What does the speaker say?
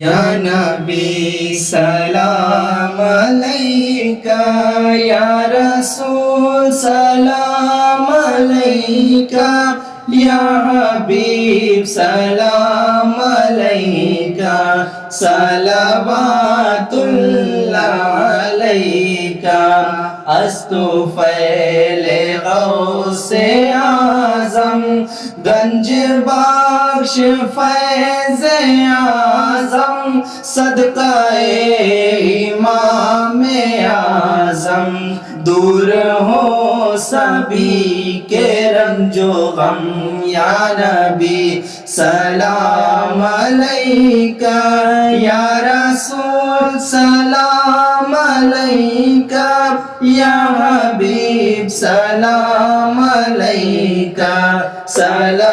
या नबी सलाम अलैका या रसूल सलाम अलैका या हबीब सलाम अलैका सलवातुल्लाह अलैका अस्तुफैल गौसे आज़म गंज बख्श फैज़ आज़म सदक़ाए इमाम आज़म दूर हो सभी के रंजो गम या नबी सलाम अलैका या रसूल सलाम अलैका या हबीब सलाम अलैका सलाम